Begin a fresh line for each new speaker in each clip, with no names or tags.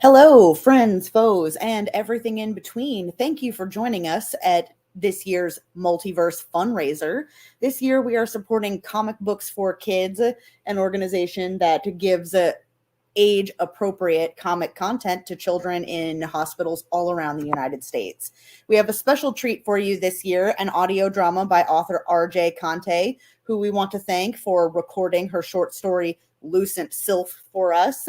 Hello, friends, foes, and everything in between. Thank you for joining us at this year's Multiverse fundraiser. This year, we are supporting Comic Books for Kids, an organization that gives age appropriate comic content to children in hospitals all around the United States. We have a special treat for you this year, an audio drama by author RJ Conte, who we want to thank for recording her short story Lucent Sylph for us.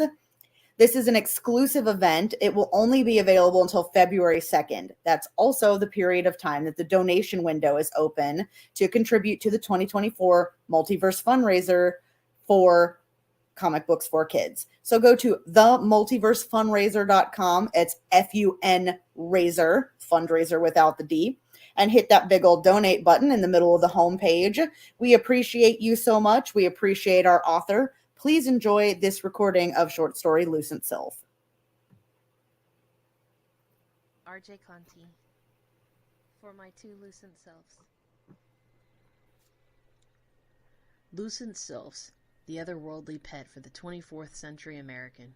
This is an exclusive event. It will only be available until February 2nd. That's also the period of time that the donation window is open to contribute to the 2024 Multiverse fundraiser for Comic Books for Kids. So go to themultiversefundraiser.com. It's F-U-N Raiser, fundraiser without the D, and hit that big old donate button in the middle of the homepage. We appreciate you so much. We appreciate our author. Please enjoy this recording of short story Lucent Sylph.
RJ Conte for my two Lucent Sylphs. Lucent Sylphs, the otherworldly pet for the 24th century American.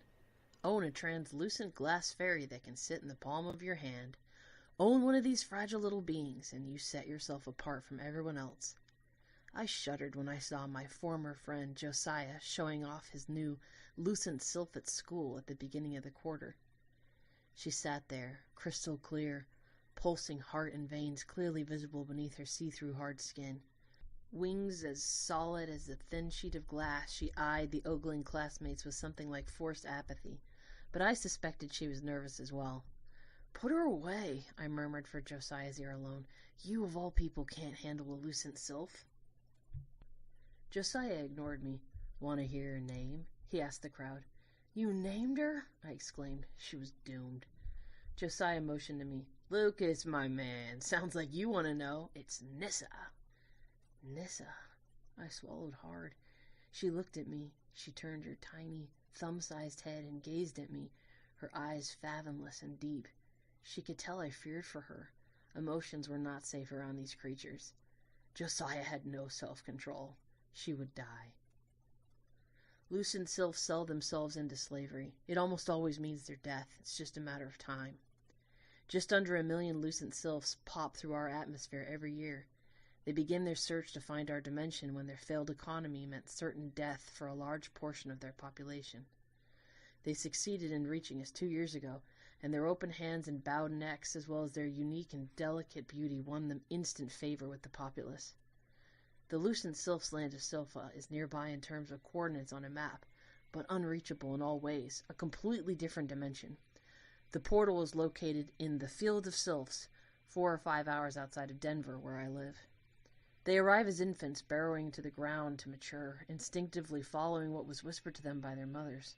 Own a translucent glass fairy that can sit in the palm of your hand. Own one of these fragile little beings, and you set yourself apart from everyone else. I shuddered when I saw my former friend Josiah showing off his new Lucent Sylph at school at the beginning of the quarter. She sat there, crystal clear, pulsing heart and veins clearly visible beneath her see-through hard skin. Wings as solid as a thin sheet of glass, she eyed the ogling classmates with something like forced apathy, but I suspected she was nervous as well. "Put her away," I murmured for Josiah's ear alone. "You of all people can't handle a Lucent Sylph." Josiah ignored me. "Want to hear her name?" he asked the crowd. "You named her?" I exclaimed. She was doomed. Josiah motioned to me. "Lucas, my man, sounds like you want to know. It's Nissa." Nissa. I swallowed hard. She looked at me. She turned her tiny, thumb-sized head and gazed at me, her eyes fathomless and deep. She could tell I feared for her. Emotions were not safe around these creatures. Josiah had no self-control. She would die. Lucent Sylphs sell themselves into slavery. It almost always means their death. It's just a matter of time. Just under 1 million Lucent Sylphs pop through our atmosphere every year. They begin their search to find our dimension when their failed economy meant certain death for a large portion of their population. They succeeded in reaching us 2 years ago, and their open hands and bowed necks, as well as their unique and delicate beauty, won them instant favor with the populace. The Lucent Sylph's land of Sylpha is nearby in terms of coordinates on a map, but unreachable in all ways, a completely different dimension. The portal is located in the Field of Sylphs, 4 or 5 hours outside of Denver, where I live. They arrive as infants, burrowing to the ground to mature, instinctively following what was whispered to them by their mothers.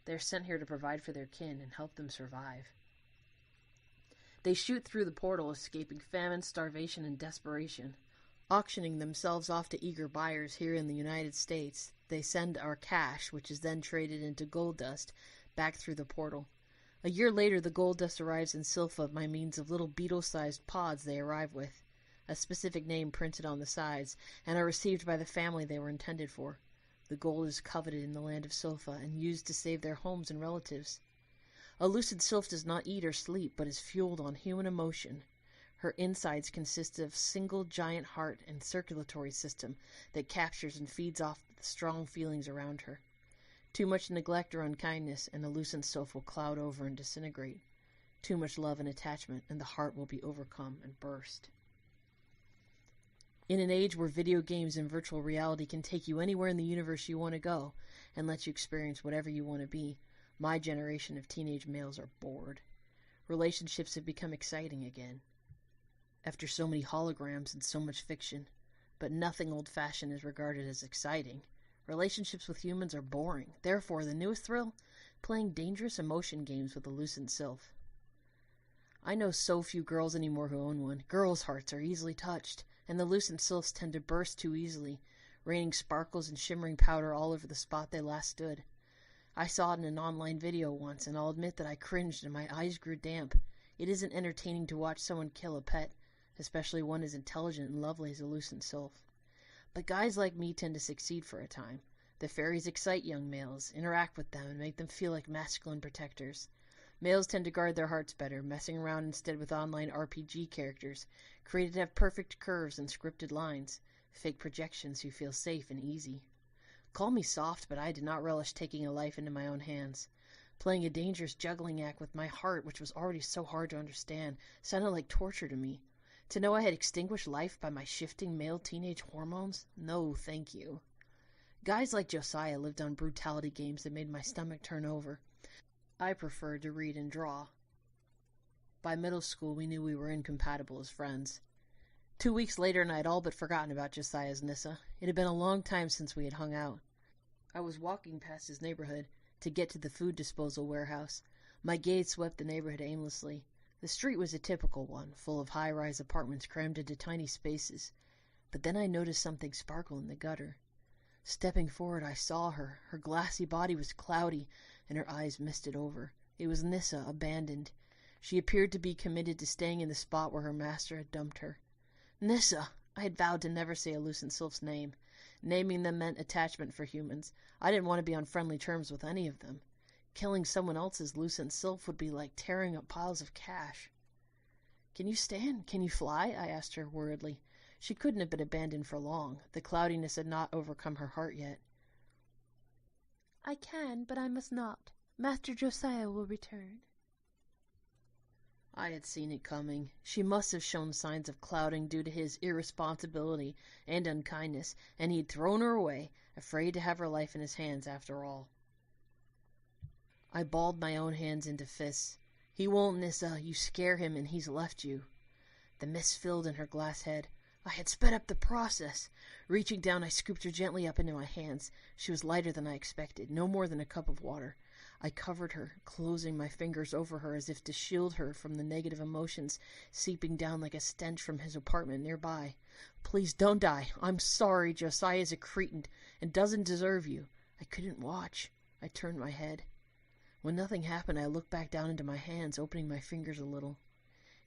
They are sent here to provide for their kin and help them survive. They shoot through the portal, escaping famine, starvation, and desperation. Auctioning themselves off to eager buyers here in the United States, they send our cash, which is then traded into gold dust, back through the portal. A year later, the gold dust arrives in Sylpha by means of little beetle-sized pods they arrive with, a specific name printed on the sides, and are received by the family they were intended for. The gold is coveted in the land of Sylpha and used to save their homes and relatives. A Lucent Sylph does not eat or sleep, but is fueled on human emotion. Her insides consist of a single giant heart and circulatory system that captures and feeds off the strong feelings around her. Too much neglect or unkindness, and the Lucent Sylph will cloud over and disintegrate. Too much love and attachment, and the heart will be overcome and burst. In an age where video games and virtual reality can take you anywhere in the universe you want to go and let you experience whatever you want to be, my generation of teenage males are bored. Relationships have become exciting again. After so many holograms and so much fiction, but nothing old-fashioned is regarded as exciting. Relationships with humans are boring. Therefore, the newest thrill? Playing dangerous emotion games with a Lucent Sylph. I know so few girls anymore who own one. Girls' hearts are easily touched, and the Lucent Sylphs tend to burst too easily, raining sparkles and shimmering powder all over the spot they last stood. I saw it in an online video once, and I'll admit that I cringed and my eyes grew damp. It isn't entertaining to watch someone kill a pet, especially one as intelligent and lovely as a Lucent Sylph. But guys like me tend to succeed for a time. The fairies excite young males, interact with them, and make them feel like masculine protectors. Males tend to guard their hearts better, messing around instead with online RPG characters, created to have perfect curves and scripted lines, fake projections who feel safe and easy. Call me soft, but I did not relish taking a life into my own hands. Playing a dangerous juggling act with my heart, which was already so hard to understand, sounded like torture to me. To know I had extinguished life by my shifting male teenage hormones? No, thank you. Guys like Josiah lived on brutality games that made my stomach turn over. I preferred to read and draw. By middle school, we knew we were incompatible as friends. 2 weeks later, and I had all but forgotten about Josiah's Nissa. It had been a long time since we had hung out. I was walking past his neighborhood to get to the food disposal warehouse. My gaze swept the neighborhood aimlessly. The street was a typical one, full of high-rise apartments crammed into tiny spaces. But then I noticed something sparkle in the gutter. Stepping forward, I saw her. Her glassy body was cloudy, and her eyes misted over. It was Nissa, abandoned. She appeared to be committed to staying in the spot where her master had dumped her. Nissa! I had vowed to never say a Lucent Sylph's name. Naming them meant attachment for humans. I didn't want to be on friendly terms with any of them. Killing someone else's Lucent Sylph would be like tearing up piles of cash. "Can you stand? Can you fly?" I asked her worriedly. She couldn't have been abandoned for long. The cloudiness had not overcome her heart yet.
"I can, but I must not. Master Josiah will return."
I had seen it coming. She must have shown signs of clouding due to his irresponsibility and unkindness, and he'd thrown her away, afraid to have her life in his hands after all. I balled my own hands into fists. "He won't, Nissa. You scare him, and he's left you." The mist filled in her glass head. I had sped up the process. Reaching down, I scooped her gently up into my hands. She was lighter than I expected, no more than a cup of water. I covered her, closing my fingers over her as if to shield her from the negative emotions seeping down like a stench from his apartment nearby. "Please don't die. I'm sorry. Josiah's a cretin and doesn't deserve you." I couldn't watch. I turned my head. When nothing happened, I looked back down into my hands, opening my fingers a little.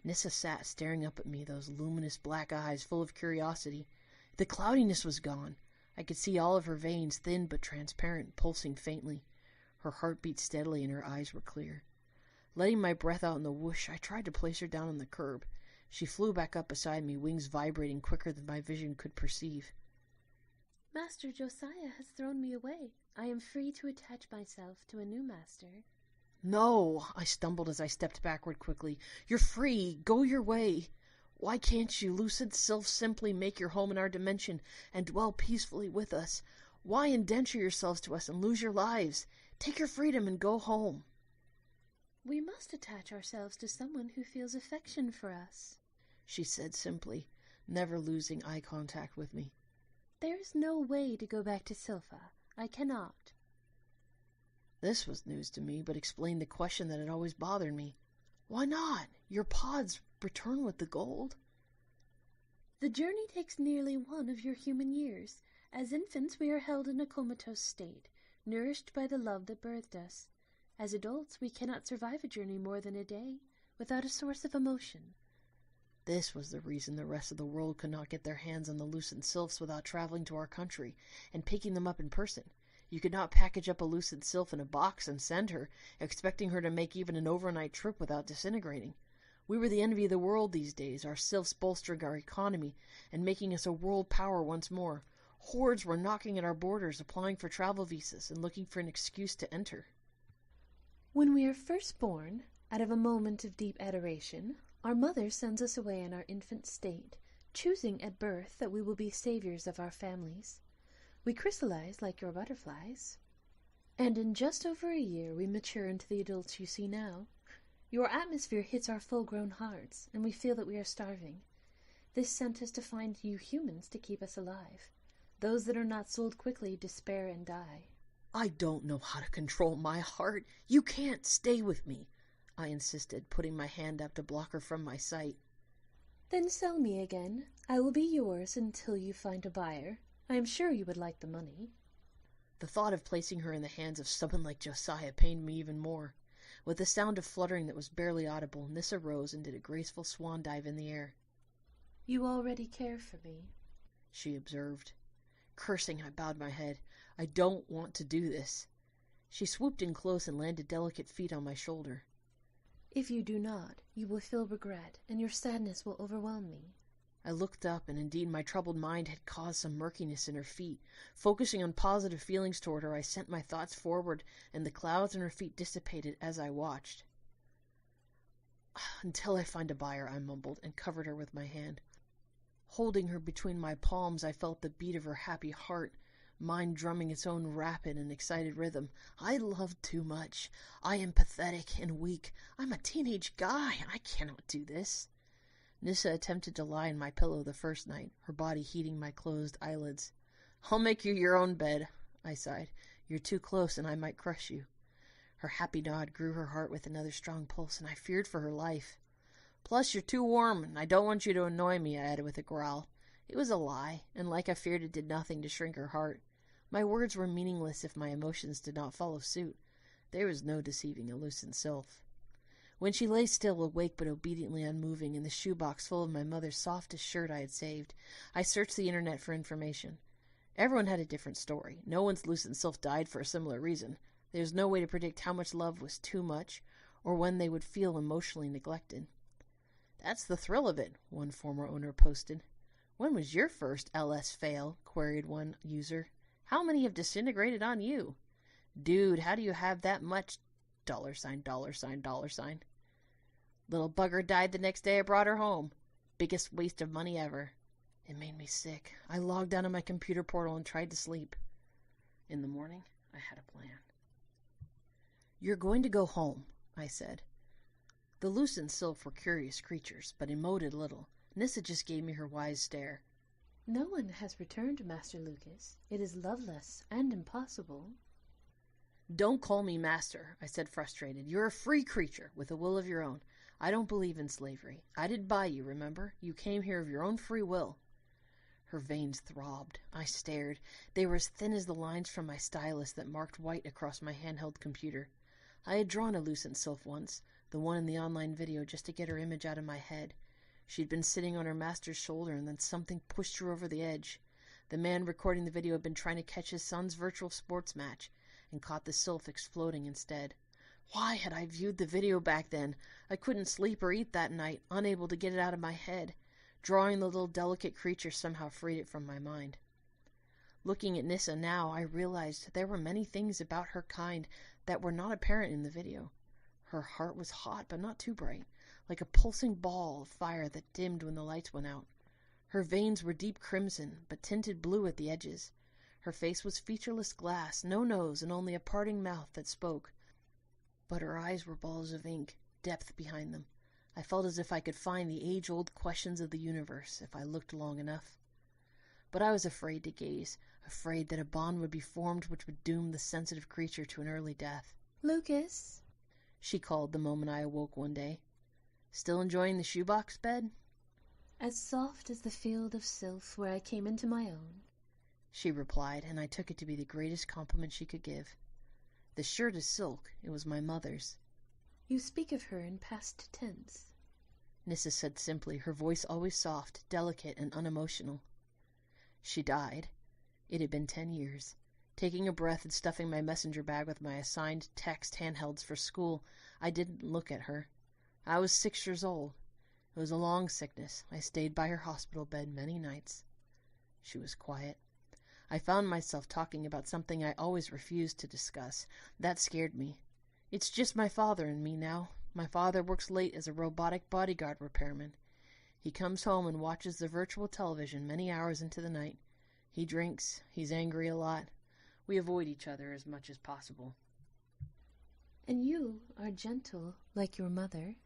Nissa sat staring up at me, those luminous black eyes full of curiosity. The cloudiness was gone. I could see all of her veins, thin but transparent, pulsing faintly. Her heart beat steadily and her eyes were clear. Letting my breath out in the whoosh, I tried to place her down on the curb. She flew back up beside me, wings vibrating quicker than my vision could perceive.
"Master Josiah has thrown me away. I am free to attach myself to a new master."
"No," I stumbled as I stepped backward quickly. "You're free. Go your way. Why can't you, Lucent Sylph, simply make your home in our dimension and dwell peacefully with us? Why indenture yourselves to us and lose your lives? Take your freedom and go home."
"We must attach ourselves to someone who feels affection for us,"
she said simply, never losing eye contact with me.
"There is no way to go back to Sylpha. I cannot."
This was news to me, but explained the question that had always bothered me. "Why not? Your pods return with the gold."
"The journey takes nearly one of your human years. As infants, we are held in a comatose state, nourished by the love that birthed us. As adults, we cannot survive a journey more than a day without a source of emotion."
This was the reason the rest of the world could not get their hands on the Lucent Sylphs without traveling to our country and picking them up in person. You could not package up a Lucent Sylph in a box and send her, expecting her to make even an overnight trip without disintegrating. We were the envy of the world these days, our sylphs bolstering our economy and making us a world power once more. Hordes were knocking at our borders, applying for travel visas and looking for an excuse to enter.
"When we are first born, out of a moment of deep adoration, our mother sends us away in our infant state, choosing at birth that we will be saviors of our families. We crystallize like your butterflies, and in just over a year we mature into the adults you see now. Your atmosphere hits our full-grown hearts, and we feel that we are starving. This sent us to find you humans to keep us alive. Those that are not sold quickly despair and die."
"I don't know how to control my heart. You can't stay with me," I insisted, putting my hand up to block her from my sight.
"Then sell me again. I will be yours until you find a buyer. I am sure you would like the money."
The thought of placing her in the hands of someone like Josiah pained me even more. With a sound of fluttering that was barely audible, Nissa rose and did a graceful swan dive in the air.
"You already care for me,"
she observed. Cursing, I bowed my head. I don't want to do this. She swooped in close and landed delicate feet on my shoulder.
If you do not, you will feel regret, and your sadness will overwhelm me.
I looked up, and indeed my troubled mind had caused some murkiness in her feet. Focusing on positive feelings toward her, I sent my thoughts forward, and the clouds in her feet dissipated as I watched. Until I find a buyer, I mumbled, and covered her with my hand. Holding her between my palms, I felt the beat of her happy heart, mine drumming its own rapid and excited rhythm. I loved too much. I am pathetic and weak. I'm a teenage guy. I cannot do this. Nissa attempted to lie in my pillow the first night, her body heating my closed eyelids. I'll make you your own bed, I sighed. You're too close and I might crush you. Her happy nod grew her heart with another strong pulse, and I feared for her life. Plus, you're too warm, and I don't want you to annoy me, I added with a growl. It was a lie, and like I feared, it did nothing to shrink her heart. My words were meaningless if my emotions did not follow suit. There was no deceiving a Lucent Sylph. When she lay still, awake but obediently unmoving, in the shoebox full of my mother's softest shirt I had saved, I searched the internet for information. Everyone had a different story. No one's Lucent Sylph died for a similar reason. There was no way to predict how much love was too much, or when they would feel emotionally neglected. That's the thrill of it, one former owner posted. When was your first LS fail? Queried one user. How many have disintegrated on you? Dude, how do you have that much? $$$$$. Little bugger died the next day I brought her home. Biggest waste of money ever. It made me sick. I logged out of my computer portal and tried to sleep. In the morning, I had a plan. You're going to go home, I said. The Lucent Sylph were curious creatures, but emoted little. Nissa just gave me her wise stare.
No one has returned, Master Lucas. It is loveless and impossible.
Don't call me master, I said, frustrated. You're a free creature with a will of your own. I don't believe in slavery. I didn't buy you, remember? You came here of your own free will. Her veins throbbed. I stared. They were as thin as the lines from my stylus that marked white across my handheld computer. I had drawn a Lucent Sylph once, the one in the online video, just to get her image out of my head. She'd been sitting on her master's shoulder, and then something pushed her over the edge. The man recording the video had been trying to catch his son's virtual sports match, and caught the Sylph exploding instead. Why had I viewed the video back then? I couldn't sleep or eat that night, unable to get it out of my head. Drawing the little delicate creature somehow freed it from my mind. Looking at Nissa now, I realized there were many things about her kind that were not apparent in the video. Her heart was hot, but not too bright, like a pulsing ball of fire that dimmed when the lights went out. Her veins were deep crimson, but tinted blue at the edges. Her face was featureless glass, no nose, and only a parting mouth that spoke. But her eyes were balls of ink, depth behind them. I felt as if I could find the age-old questions of the universe if I looked long enough. But I was afraid to gaze, afraid that a bond would be formed which would doom the sensitive creature to an early death.
Lucas,
she called the moment I awoke one day. Still enjoying the shoebox bed?
As soft as the field of Sylph where I came into my own,
she replied, and I took it to be the greatest compliment she could give. The shirt is silk. It was my mother's.
You speak of her in past tense,
Nissa said simply, her voice always soft, delicate, and unemotional. She died. It had been 10 years. Taking a breath and stuffing my messenger bag with my assigned text handhelds for school, I didn't look at her. I was 6 years old. It was a long sickness. I stayed by her hospital bed many nights. She was quiet. I found myself talking about something I always refused to discuss. That scared me. It's just my father and me now. My father works late as a robotic bodyguard repairman. He comes home and watches the virtual television many hours into the night. He drinks. He's angry a lot. We avoid each other as much as possible.
And you are gentle like your mother.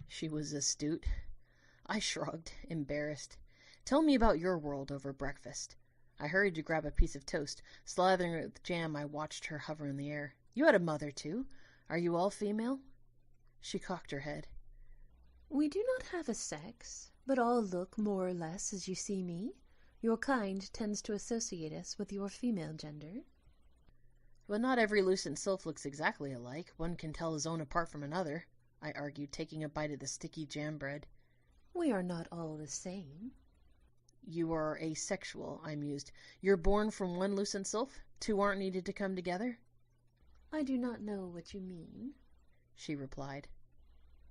She was astute. I shrugged, embarrassed. Tell me about your world over breakfast. I hurried to grab a piece of toast. Slathering it with jam, I watched her hover in the air. You had a mother, too. Are you all female? She cocked her head.
We do not have a sex, but all look more or less as you see me. Your kind tends to associate us with your female gender.
But not every Lucent Sylph looks exactly alike. One can tell his own apart from another, I argued, taking a bite of the sticky jam bread.
We are not all the same.
You are asexual, I mused. You're born from one Lucent Sylph? Two aren't needed to come together?
I do not know what you mean,
she replied.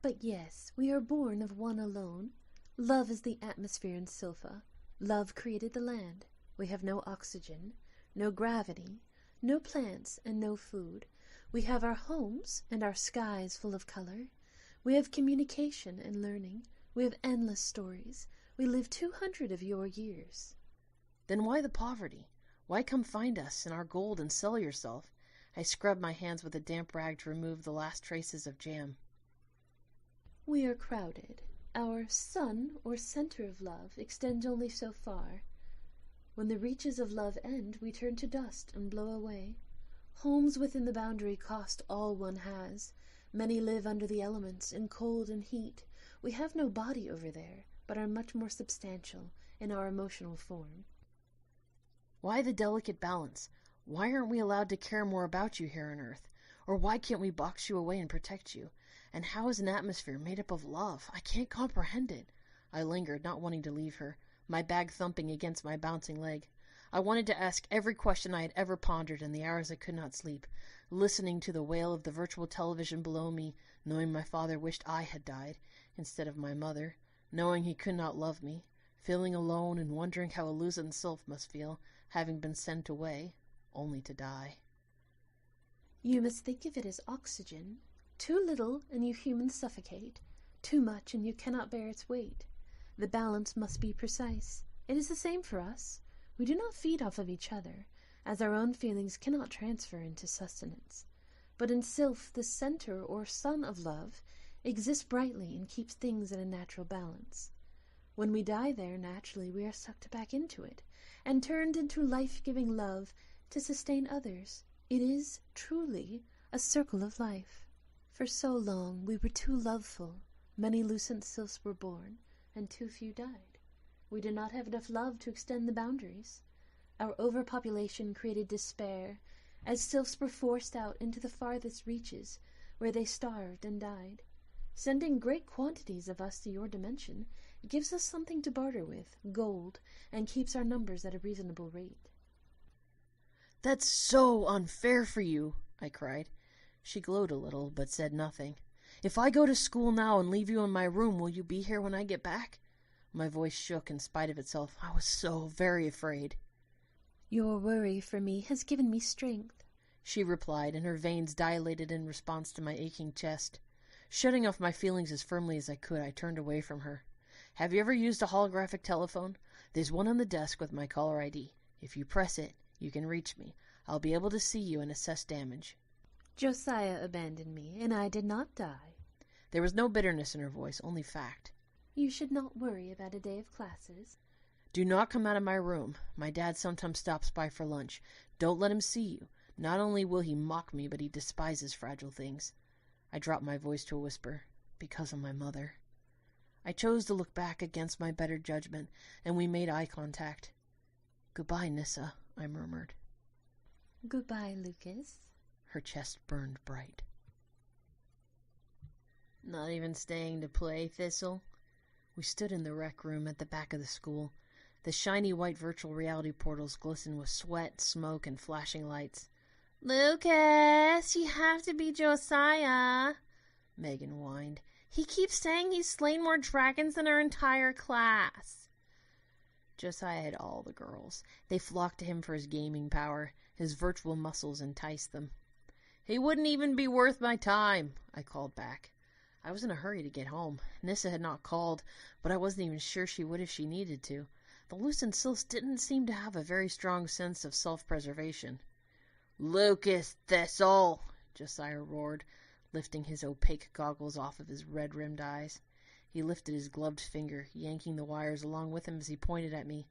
But yes, we are born of one alone. Love is the atmosphere in Sylpha. Love created the land. We have no oxygen, no gravity, no plants, and no food. We have our homes and our skies full of color. We have communication and learning. We have endless stories. We live 200 of your years.
Then why the poverty? Why come find us in our gold and sell yourself? I scrubbed my hands with a damp rag to remove the last traces of jam.
We are crowded. Our sun, or center of love, extends only so far. When the reaches of love end, we turn to dust and blow away. Homes within the boundary cost all one has. Many live under the elements, in cold and heat. We have no body over there, but are much more substantial in our emotional form.
Why the delicate balance? Why aren't we allowed to care more about you here on Earth? Or why can't we box you away and protect you? And how is an atmosphere made up of love? I can't comprehend it. I lingered, not wanting to leave her, my bag thumping against my bouncing leg. I wanted to ask every question I had ever pondered in the hours I could not sleep, listening to the wail of the virtual television below me, knowing my father wished I had died instead of my mother, knowing he could not love me, feeling alone and wondering how a Lucent Sylph must feel, having been sent away, only to die.
You must think of it as oxygen. Too little, and you humans suffocate. Too much, and you cannot bear its weight. The balance must be precise. It is the same for us. We do not feed off of each other, as our own feelings cannot transfer into sustenance. But in Sylph, the center or sun of love exists brightly and keeps things in a natural balance. When we die there, naturally we are sucked back into it, and turned into life-giving love to sustain others. It is, truly, a circle of life. For so long we were too loveful. Many Lucent Sylphs were born, and too few died. We did not have enough love to extend the boundaries. Our overpopulation created despair, as Sylphs were forced out into the farthest reaches, where they starved and died. Sending great quantities of us to your dimension gives us something to barter with, gold, and keeps our numbers at a reasonable rate.
That's so unfair for you, I cried. She glowed a little, but said nothing. If I go to school now and leave you in my room, will you be here when I get back? My voice shook in spite of itself. I was so very afraid.
Your worry for me has given me strength,
she replied, and her veins dilated in response to my aching chest. Shutting off my feelings as firmly as I could, I turned away from her. Have you ever used a holographic telephone? There's one on the desk with my caller ID. If you press it, you can reach me. I'll be able to see you and assess damage.
Josiah abandoned me, and I did not die.
There was no bitterness in her voice, only fact.
You should not worry about a day of classes.
Do not come out of my room. My dad sometimes stops by for lunch. Don't let him see you. Not only will he mock me, but he despises fragile things. I dropped my voice to a whisper. Because of my mother. I chose to look back against my better judgment, and we made eye contact. Goodbye, Nissa, I murmured.
Goodbye, Lucas.
Her chest burned bright. Not even staying to play, Thistle? We stood in the rec room at the back of the school. The shiny white virtual reality portals glistened with sweat, smoke, and flashing lights. Lucas, you have to be Josiah, Megan whined. He keeps saying he's slain more dragons than our entire class. Josiah had all the girls. They flocked to him for his gaming power. His virtual muscles enticed them. He wouldn't even be worth my time, I called back. I was in a hurry to get home. Nissa had not called, but I wasn't even sure she would if she needed to. The Lucent Sylphs didn't seem to have a very strong sense of self-preservation. Lucas Thistle, Josiah roared, lifting his opaque goggles off of his red-rimmed eyes. He lifted his gloved finger, yanking the wires along with him as he pointed at me.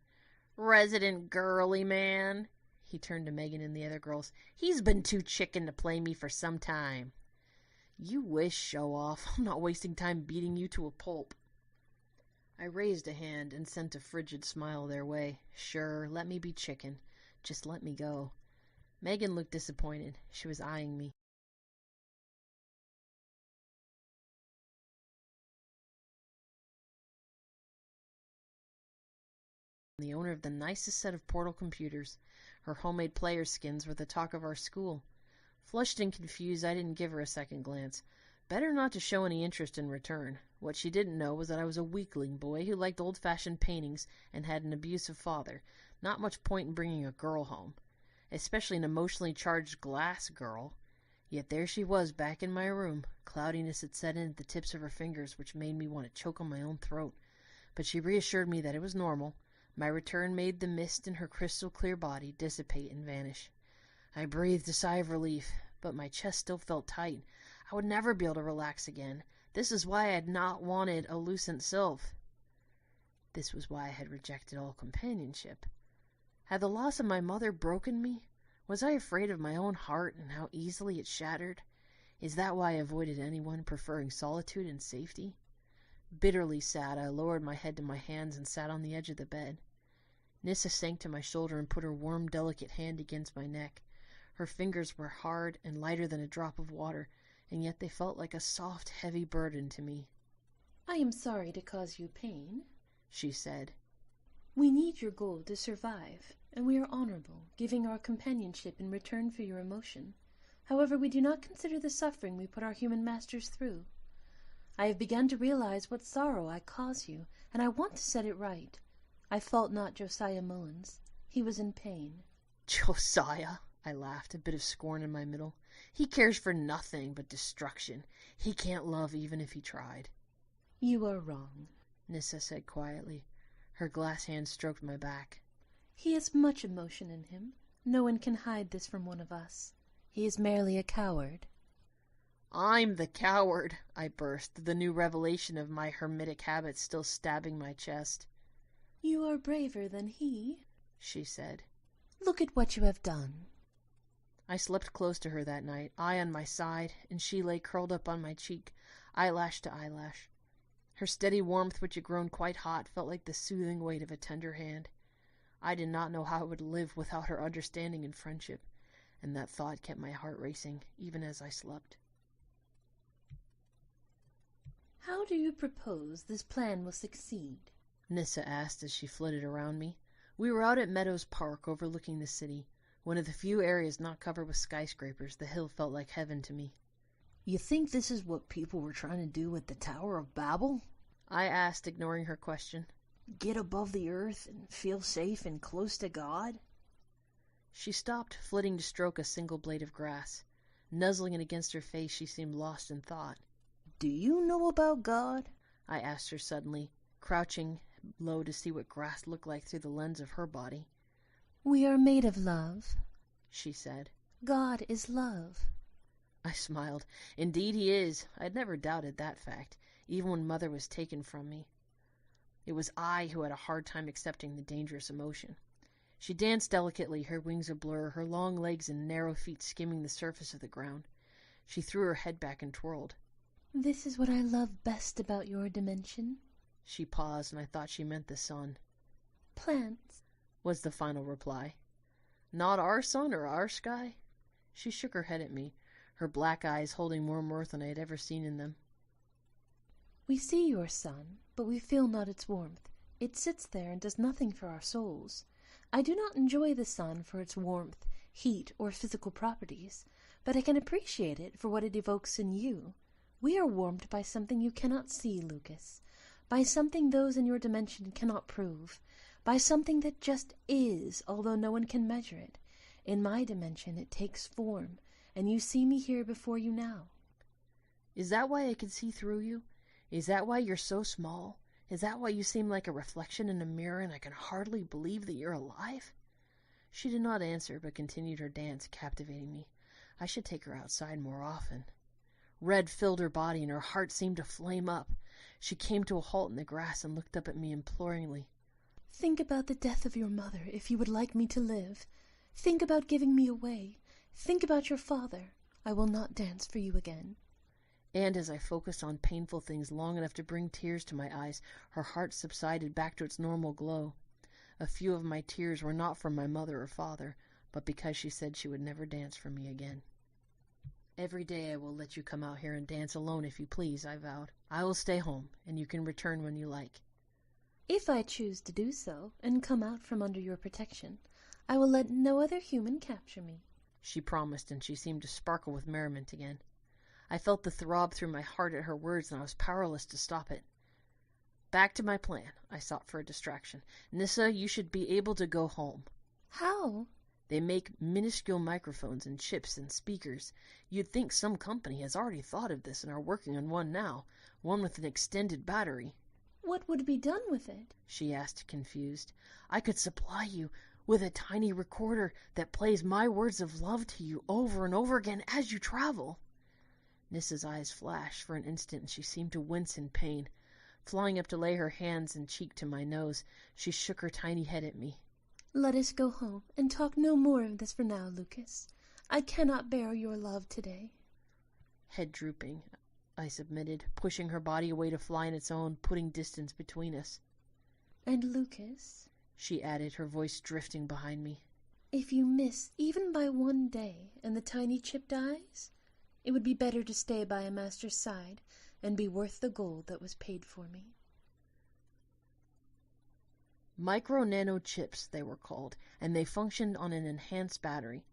Resident girly man. He turned to Megan and the other girls. He's been too chicken to play me for some time. You wish, show-off. I'm not wasting time beating you to a pulp. I raised a hand and sent a frigid smile their way. Sure, let me be chicken. Just let me go. Megan looked disappointed. She was eyeing me. the owner of the nicest set of portal computers. Her homemade player skins were the talk of our school. Flushed and confused, I didn't give her a second glance. Better not to show any interest in return. What she didn't know was that I was a weakling boy who liked old-fashioned paintings and had an abusive father. Not much point in bringing a girl home, especially an emotionally charged glass girl. Yet there she was back in my room. Cloudiness had set in at the tips of her fingers, which made me want to choke on my own throat. But she reassured me that it was normal. My return made the mist in her crystal-clear body dissipate and vanish. I breathed a sigh of relief, but my chest still felt tight. I would never be able to relax again. This is why I had not wanted a Lucent Sylph. This was why I had rejected all companionship. Had the loss of my mother broken me? Was I afraid of my own heart and how easily it shattered? Is that why I avoided anyone, preferring solitude and safety? Bitterly sad, I lowered my head to my hands and sat on the edge of the bed. Nissa sank to my shoulder and put her warm, delicate hand against my neck. Her fingers were hard and lighter than a drop of water, and yet they felt like a soft, heavy burden to me.
"I am sorry to cause you pain,"
she said.
"We need your gold to survive, and we are honorable, giving our companionship in return for your emotion. However, we do not consider the suffering we put our human masters through. I have begun to realize what sorrow I cause you, and I want to set it right. I fault not Josiah Mullins. He was in pain."
"Josiah," I laughed, a bit of scorn in my middle. "He cares for nothing but destruction. He can't love even if he tried."
"You are wrong,"
Nissa said quietly. Her glass hand stroked my back.
"He has much emotion in him. No one can hide this from one of us. He is merely a coward."
"I'm the coward," I burst, the new revelation of my hermitic habits still stabbing my chest.
"You are braver than he,"
she said.
"Look at what you have done."
I slept close to her that night, I on my side, and she lay curled up on my cheek, eyelash to eyelash. Her steady warmth, which had grown quite hot, felt like the soothing weight of a tender hand. I did not know how I would live without her understanding and friendship, and that thought kept my heart racing, even as I slept.
"How do you propose this plan will succeed?"
Nissa asked as she flitted around me. We were out at Meadows Park overlooking the city. One of the few areas not covered with skyscrapers, the hill felt like heaven to me.
"You think this is what people were trying to do with the Tower of Babel?"
I asked, ignoring her question.
"Get above the earth and feel safe and close to God?"
She stopped, flitting to stroke a single blade of grass. Nuzzling it against her face, she seemed lost in thought.
"Do you know about God?"
I asked her suddenly, crouching low to see what grass looked like through the lens of her body.
"We are made of love,"
she said.
"God is love."
I smiled. Indeed he is. I had never doubted that fact, even when Mother was taken from me. It was I who had a hard time accepting the dangerous emotion. She danced delicately, her wings ablur, her long legs and narrow feet skimming the surface of the ground. She threw her head back and twirled.
"This is what I love best about your dimension."
She paused, and I thought she meant the sun.
"Plants,"
was the final reply. "Not our sun or our sky?" She shook her head at me, her black eyes holding more mirth than I had ever seen in them.
"We see your sun, but we feel not its warmth. It sits there and does nothing for our souls. I do not enjoy the sun for its warmth, heat, or physical properties, but I can appreciate it for what it evokes in you. We are warmed by something you cannot see, Lucas, by something those in your dimension cannot prove, by something that just is, although no one can measure it. In my dimension it takes form, and you see me here before you now."
"Is that why I can see through you? Is that why you're so small? Is that why you seem like a reflection in a mirror and I can hardly believe that you're alive?" She did not answer, but continued her dance, captivating me. I should take her outside more often. Red filled her body, and her heart seemed to flame up. She came to a halt in the grass and looked up at me imploringly.
"Think about the death of your mother, if you would like me to live. Think about giving me away. Think about your father. I will not dance for you again."
And as I focused on painful things long enough to bring tears to my eyes, her heart subsided back to its normal glow. A few of my tears were not from my mother or father, but because she said she would never dance for me again. "Every day I will let you come out here and dance alone if you please," I vowed. "I will stay home, and you can return when you like."
If I choose to do so, and come out from under your protection, I will let no other human capture me,
she promised, and she seemed to sparkle with merriment again. I felt the throb through my heart at her words, and I was powerless to stop it. Back to my plan. I sought for a distraction. Nissa, you should be able to go home.
How?
They make minuscule microphones and chips and speakers. You'd think some company has already thought of this and are working on one now, one with an extended battery.
What would be done with it?
She asked, confused. I could supply you with a tiny recorder that plays my words of love to you over and over again as you travel. Nissa's eyes flashed for an instant, and she seemed to wince in pain. Flying up to lay her hands and cheek to my nose, she shook her tiny head at me.
Let us go home, and talk no more of this for now, Lucas. I cannot bear your love today.
Head drooping, I submitted, pushing her body away to fly on its own, putting distance between us.
And Lucas,
she added, her voice drifting behind me,
if you miss even by one day, and the tiny chip dies, it would be better to stay by a master's side and be worth the gold that was paid for me.
Micro-nano chips, they were called, and they functioned on an enhanced battery.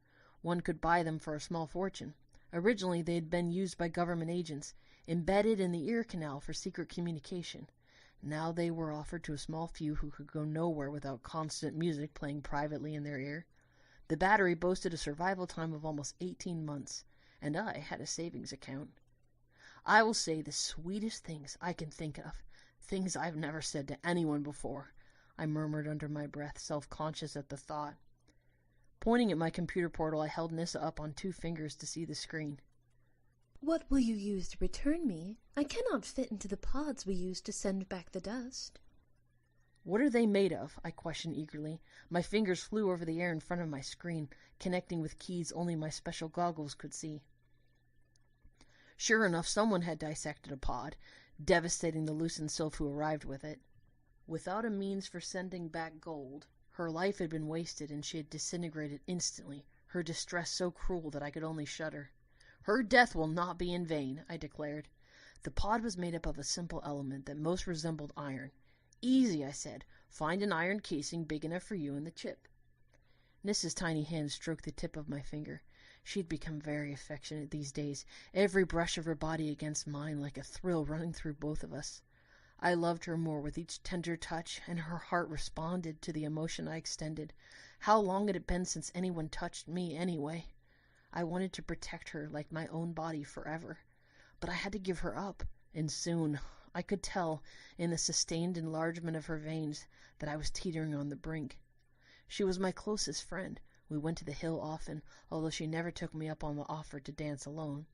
One could buy them for a small fortune. Originally, they had been used by government agents, embedded in the ear canal for secret communication. Now they were offered to a small few who could go nowhere without constant music playing privately in their ear. The battery boasted a survival time of almost 18 months, and I had a savings account. I will say the sweetest things I can think of, things I've never said to anyone before, I murmured under my breath, self-conscious at the thought. Pointing at my computer portal, I held Nissa up on 2 fingers to see the screen.
What will you use to return me? I cannot fit into the pods we use to send back the dust.
What are they made of? I questioned eagerly. My fingers flew over the air in front of my screen, connecting with keys only my special goggles could see. Sure enough, someone had dissected a pod, devastating the Lucent Sylph who arrived with it. Without a means for sending back gold, her life had been wasted and she had disintegrated instantly, her distress so cruel that I could only shudder. Her death will not be in vain, I declared. The pod was made up of a simple element that most resembled iron. Easy, I said. Find an iron casing big enough for you and the chip. Nissa's tiny hand stroked the tip of my finger. She had become very affectionate these days, every brush of her body against mine like a thrill running through both of us. I loved her more with each tender touch, and her heart responded to the emotion I extended. How long had it been since anyone touched me, anyway? I wanted to protect her like my own body forever. But I had to give her up, and soon. I could tell, in the sustained enlargement of her veins, that I was teetering on the brink. She was my closest friend. We went to the hill often, although she never took me up on the offer to dance alone.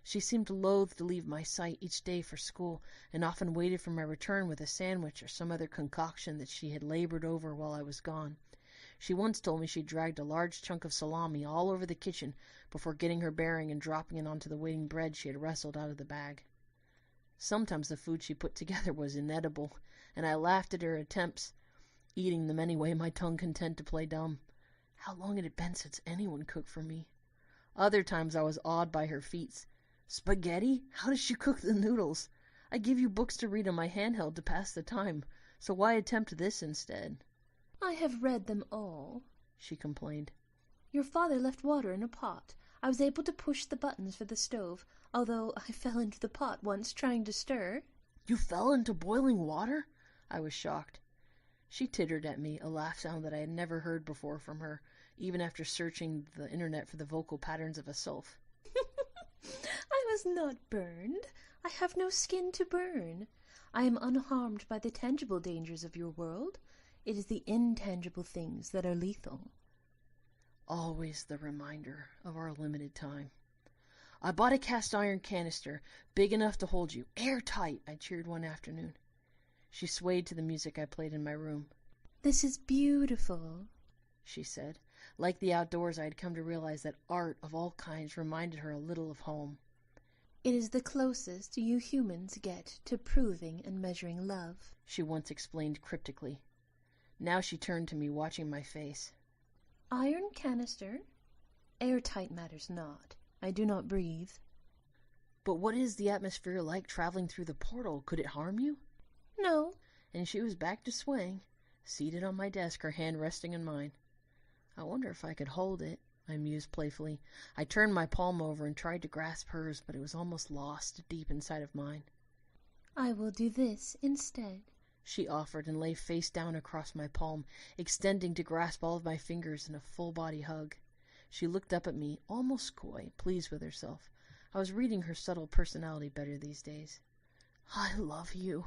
She seemed loath to leave my sight each day for school, and often waited for my return with a sandwich or some other concoction that she had labored over while I was gone. She once told me she dragged a large chunk of salami all over the kitchen before getting her bearing and dropping it onto the waiting bread she had wrestled out of the bag. Sometimes the food she put together was inedible, and I laughed at her attempts, eating them anyway, my tongue content to play dumb. How long had it been since anyone cooked for me? Other times I was awed by her feats. Spaghetti? How does she cook the noodles? I give you books to read on my handheld to pass the time, so why attempt this instead?
I have read them all,
she complained.
Your father left water in a pot. I was able to push the buttons for the stove, although I fell into the pot once trying to stir.
You fell into boiling water? I was shocked. She tittered at me, a laugh sound that I had never heard before from her, even after searching the internet for the vocal patterns of a sylph.
I was not burned. I have no skin to burn. I am unharmed by the tangible dangers of your world. It is the intangible things that are lethal.
Always the reminder of our limited time. I bought a cast iron canister, big enough to hold you, airtight, I cheered one afternoon. She swayed to the music I played in my room.
This is beautiful,
she said. Like the outdoors, I had come to realize that art of all kinds reminded her a little of home.
It is the closest you humans get to proving and measuring love,
she once explained cryptically. Now she turned to me, watching my face.
Iron canister? Airtight matters not. I do not breathe.
But what is the atmosphere like traveling through the portal? Could it harm you?
No.
and she was back to swing, seated on my desk, her hand resting in mine. I wonder if I could hold it, I mused playfully. I turned my palm over and tried to grasp hers, but it was almost lost deep inside of mine.
I will do this instead,
she offered, and lay face down across my palm, extending to grasp all of my fingers in a full-body hug. She looked up at me, almost coy, pleased with herself. I was reading her subtle personality better these days. I love you,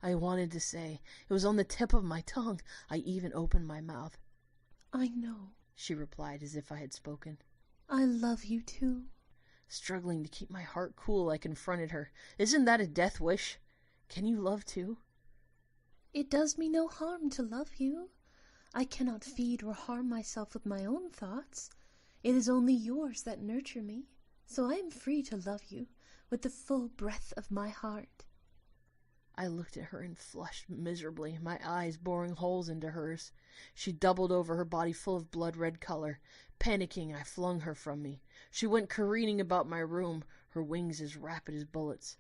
I wanted to say. It was on the tip of my tongue. I even opened my mouth.
I know,
she replied as if I had spoken.
I love you too.
Struggling to keep my heart cool, I confronted her. Isn't that a death wish? Can you love too?
It does me no harm to love you. I cannot feed or harm myself with my own thoughts. It is only yours that nurture me, so I am free to love you with the full breadth of my heart.
I looked at her and flushed miserably, my eyes boring holes into hers. She doubled over, her body full of blood-red color. Panicking, I flung her from me. She went careening about my room, her wings as rapid as bullets.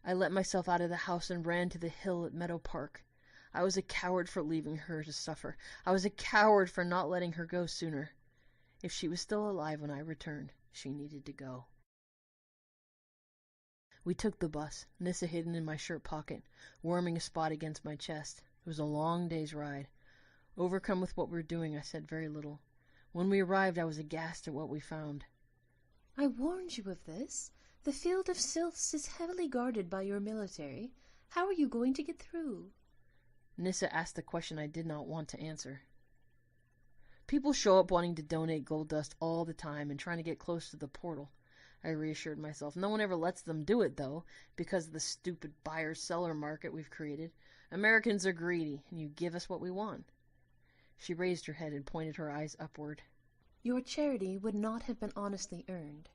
I let myself out of the house and ran to the hill at Meadow Park. I was a coward for leaving her to suffer. I was a coward for not letting her go sooner. If she was still alive when I returned, she needed to go. We took the bus, Nissa hidden in my shirt pocket, warming a spot against my chest. It was a long day's ride. Overcome with what we were doing, I said very little. When we arrived, I was aghast at what we found.
I warned you of this. The field of Sylphs is heavily guarded by your military. How are you going to get through?
Nissa asked the question I did not want to answer. People show up wanting to donate gold dust all the time and trying to get close to the portal, I reassured myself. No one ever lets them do it, though, because of the stupid buyer-seller market we've created. Americans are greedy, and you give us what we want. She raised her head and pointed her eyes upward.
Your charity would not have been honestly earned.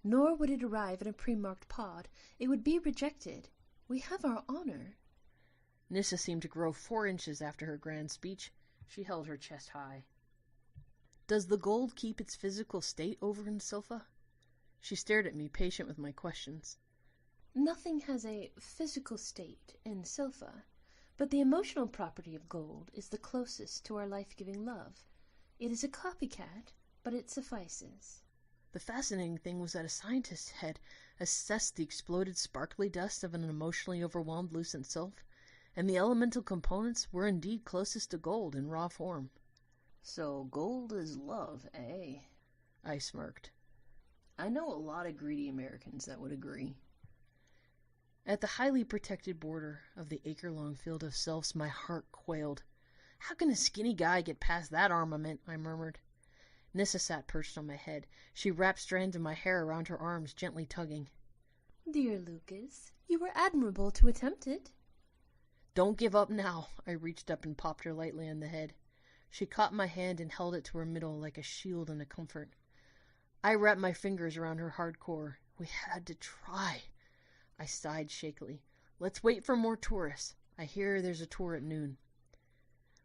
Nor would it arrive in a pre-marked pod. It would be rejected. We have our honor.
Nissa seemed to grow 4 inches after her grand speech. She held her chest high. Does the gold keep its physical state over in Sylpha? She stared at me, patient with my questions.
Nothing has a physical state in Sylpha, but the emotional property of gold is the closest to our life-giving love. It is a copycat, but it suffices.
The fascinating thing was that a scientist had assessed the exploded sparkly dust of an emotionally overwhelmed Lucent Sylph, and the elemental components were indeed closest to gold in raw form.
So gold is love, eh?
I smirked.
I know a lot of greedy Americans that would agree.
At the highly protected border of the acre-long field of Sylphs, my heart quailed. How can a skinny guy get past that armament? I murmured. Nissa sat perched on my head. She wrapped strands of my hair around her arms, gently tugging.
Dear Lucas, you were admirable to attempt it.
Don't give up now. I reached up and popped her lightly on the head. She caught my hand and held it to her middle like a shield and a comfort. I wrapped my fingers around her hard core. We had to try. I sighed shakily. Let's wait for more tourists. I hear there's a tour at noon.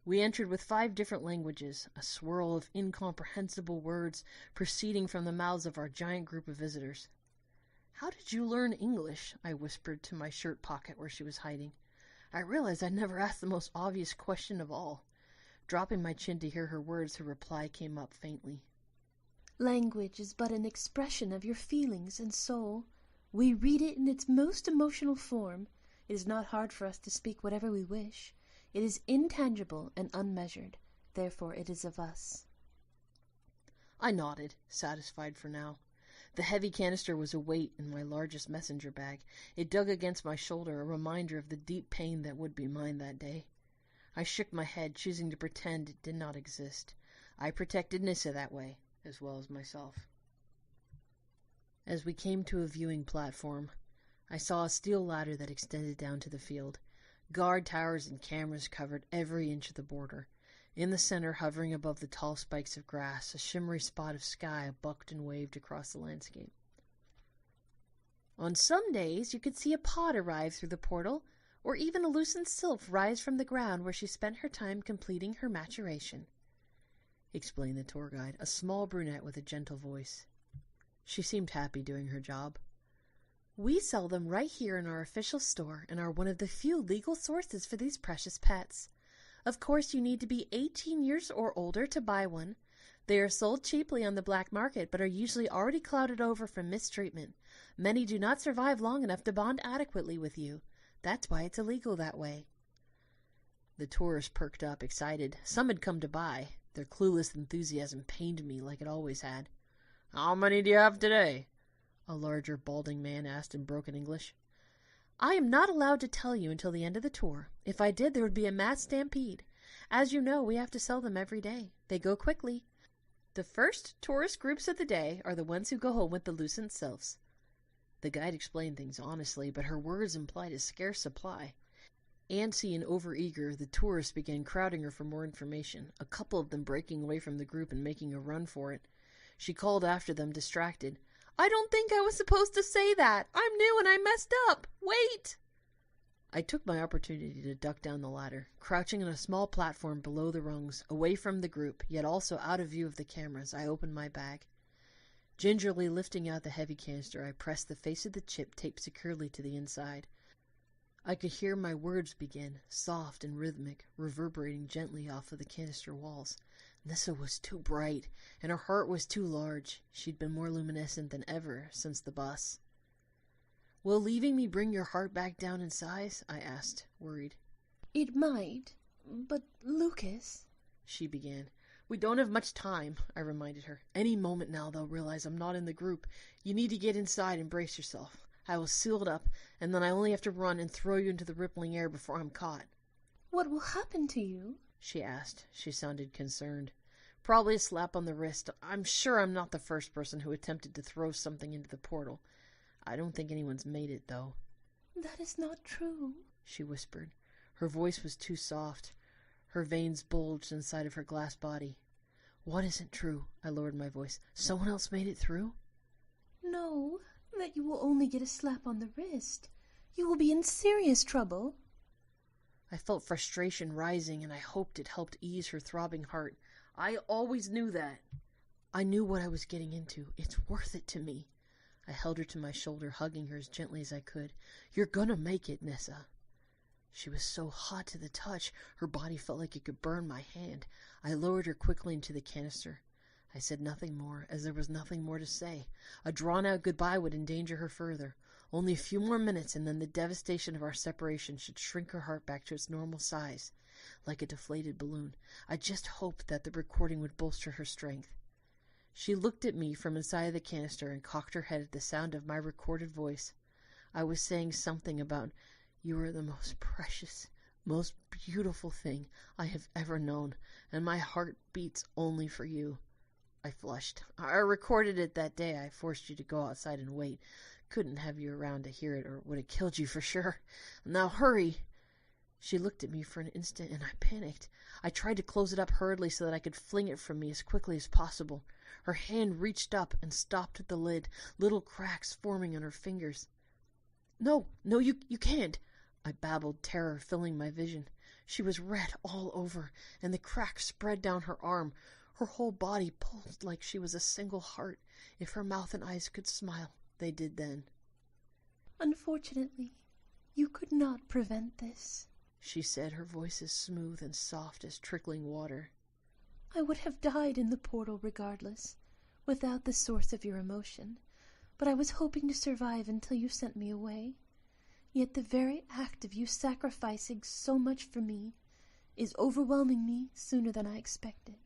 We entered with 5 different languages, a swirl of incomprehensible words proceeding from the mouths of our giant group of visitors. How did you learn English? I whispered to my shirt pocket where she was hiding. I realized I'd never asked the most obvious question of all. Dropping my chin to hear her words, her reply came up faintly.
Language is but an expression of your feelings and soul. We read it in its most emotional form. It is not hard for us to speak whatever we wish. It is intangible and unmeasured. Therefore it is of us.
I nodded, satisfied for now. The heavy canister was a weight in my largest messenger bag. It dug against my shoulder, a reminder of the deep pain that would be mine that day. I shook my head, choosing to pretend it did not exist. I protected Nissa that way, as well as myself. As we came to a viewing platform, I saw a steel ladder that extended down to the field. Guard towers and cameras covered every inch of the border. In the center, hovering above the tall spikes of grass, a shimmery spot of sky bucked and waved across the landscape. On some days, you could see a pod arrive through the portal, or even a Lucent Sylph rise from the ground where she spent her time completing her maturation, explained the tour guide, a small brunette with a gentle voice. She seemed happy doing her job.
We sell them right here in our official store and are one of the few legal sources for these precious pets. Of course, you need to be 18 years or older to buy one. They are sold cheaply on the black market, but are usually already clouded over from mistreatment. Many do not survive long enough to bond adequately with you. That's why it's illegal that way. The tourists perked up, excited. Some had come to buy. Their clueless enthusiasm pained me like it always had.
How many do you have today?
A larger, balding man asked in broken English. I am not allowed to tell you until the end of the tour. If I did, there would be a mass stampede. As you know, we have to sell them every day. They go quickly. The first tourist groups of the day are the ones who go home with the Lucent Sylphs. The guide explained things honestly, but her words implied a scarce supply. Antsy and overeager, the tourists began crowding her for more information, a couple of them breaking away from the group and making a run for it. She called after them, distracted. I don't think I was supposed to say that. I'm new and I messed up. Wait! I took my opportunity to duck down the ladder, crouching on a small platform below the rungs, away from the group, yet also out of view of the cameras. I opened my bag. Gingerly lifting out the heavy canister, I pressed the face of the chip taped securely to the inside. I could hear my words begin, soft and rhythmic, reverberating gently off of the canister walls. Nissa was too bright, and her heart was too large. She'd been more luminescent than ever since the bus. Will leaving me bring your heart back down in size? I asked, worried. It might, but Lucas, she began. We don't have much time, I reminded her. Any moment now they'll realize I'm not in the group. You need to get inside and brace yourself. I will seal it up, and then I only have to run and throw you into the rippling air before I'm caught.
What will happen to you?
She asked. She sounded concerned. Probably a slap on the wrist. I'm sure I'm not the first person who attempted to throw something into the portal. I don't think anyone's made it, though.
That is not true,
she whispered. Her voice was too soft. Her veins bulged inside of her glass body. What isn't true? I lowered my voice. Someone else made it through?
No, that you will only get a slap on the wrist. You will be in serious trouble.
I felt frustration rising, and I hoped it helped ease her throbbing heart. I always knew that. I knew what I was getting into. It's worth it to me. I held her to my shoulder, hugging her as gently as I could. You're gonna make it, Nissa. She was so hot to the touch, her body felt like it could burn my hand. I lowered her quickly into the canister. I said nothing more, as there was nothing more to say. A drawn-out goodbye would endanger her further. Only a few more minutes, and then the devastation of our separation should shrink her heart back to its normal size, like a deflated balloon. I just hoped that the recording would bolster her strength. She looked at me from inside the canister and cocked her head at the sound of my recorded voice. I was saying something about, you are the most precious, most beautiful thing I have ever known, and my heart beats only for you. I flushed. I recorded it that day. I forced you to go outside and wait. Couldn't have you around to hear it, or would have killed you for sure. Now hurry. She looked at me for an instant, and I panicked. I tried to close it up hurriedly so that I could fling it from me as quickly as possible. Her hand reached up and stopped at the lid, little cracks forming on her fingers. No, you can't, I babbled, terror filling my vision. She was red all over, and the cracks spread down her arm. Her whole body pulsed like she was a single heart. If her mouth and eyes could smile, they did then.
Unfortunately, you could not prevent this,
she said, her voice as smooth and soft as trickling water.
I would have died in the portal regardless, without the source of your emotion, but I was hoping to survive until you sent me away. Yet the very act of you sacrificing so much for me is overwhelming me sooner than I expected.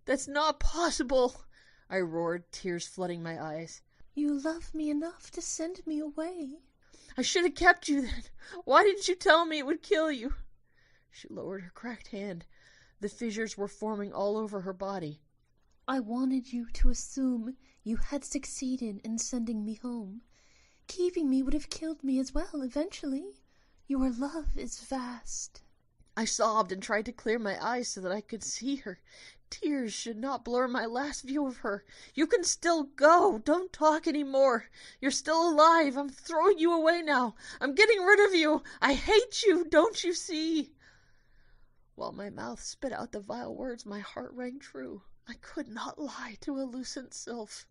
That's not possible, I roared, tears flooding my eyes.
You love me enough to send me away.
I should have kept you then. Why didn't you tell me it would kill you? She lowered her cracked hand. The fissures were forming all over her body.
I wanted you to assume you had succeeded in sending me home. Keeping me would have killed me as well eventually. Your love is vast.
I sobbed and tried to clear my eyes so that I could see her. Tears should not blur my last view of her. You can still go. Don't talk any more. You're still alive. I'm throwing you away now. I'm getting rid of you. I hate you. Don't you see? While my mouth spit out the vile words, my heart rang true. I could not lie to a Lucent Sylph.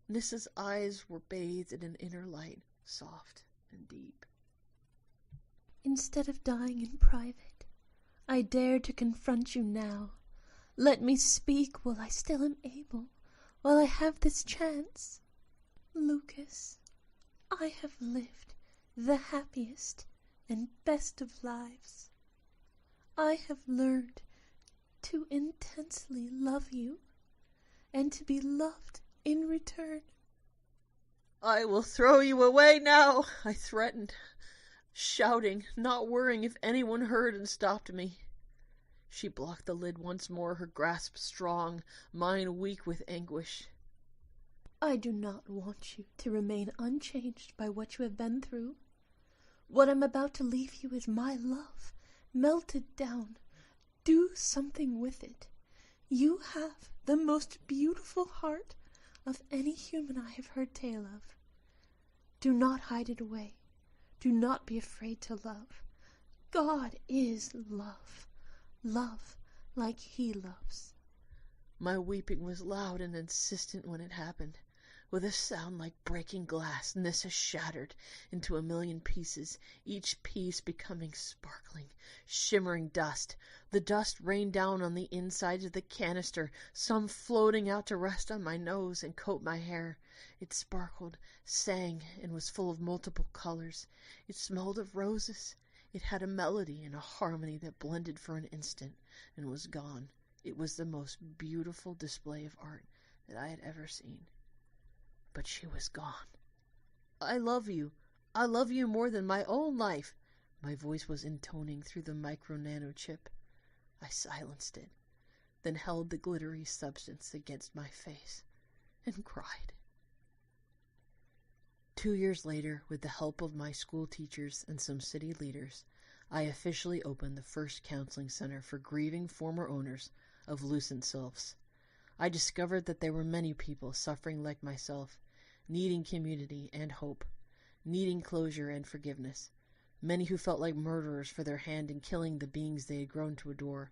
Nissa's eyes were bathed in an inner light, soft and deep.
Instead of dying in private, I dare to confront you now. Let me speak while I still am able, while I have this chance. Lucas, I have lived the happiest and best of lives. I have learned to intensely love you, and to be loved in return.
I will throw you away now, I threatened, shouting, not worrying if anyone heard and stopped me. She blocked the lid once more, her grasp strong, mine weak with anguish.
I do not want you to remain unchanged by what you have been through. What I'm about to leave you is my love, melted down. Do something with it. You have the most beautiful heart of any human I have heard tale of. Do not hide it away. Do not be afraid to love. God is love. Love like he loves.
My weeping was loud and insistent when it happened. With a sound like breaking glass, Nissa shattered into a million pieces, each piece becoming sparkling, shimmering dust. The dust rained down on the insides of the canister, some floating out to rest on my nose and coat my hair. It sparkled, sang, and was full of multiple colors. It smelled of roses. It had a melody and a harmony that blended for an instant and was gone. It was the most beautiful display of art that I had ever seen. But she was gone. I love you. I love you more than my own life. My voice was intoning through the micro-nano chip. I silenced it, then held the glittery substance against my face and cried. 2 years later, with the help of my school teachers and some city leaders, I officially opened the first counseling center for grieving former owners of Lucent Sylphs. I discovered that there were many people suffering like myself, needing community and hope, needing closure and forgiveness, many who felt like murderers for their hand in killing the beings they had grown to adore,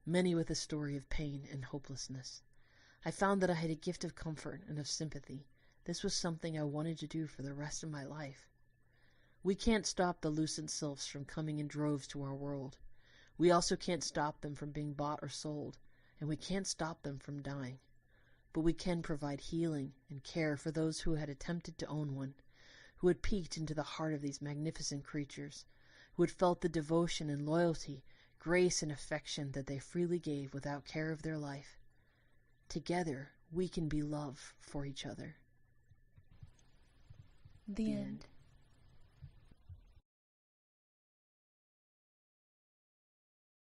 many with a story of pain and hopelessness. I found that I had a gift of comfort and of sympathy. This was something I wanted to do for the rest of my life. We can't stop the Lucent Sylphs from coming in droves to our world. We also can't stop them from being bought or sold, and we can't stop them from dying. But we can provide healing and care for those who had attempted to own one, who had peeked into the heart of these magnificent creatures, who had felt the devotion and loyalty, grace and affection that they freely gave without care of their life. Together, we can be love for each other.
The end.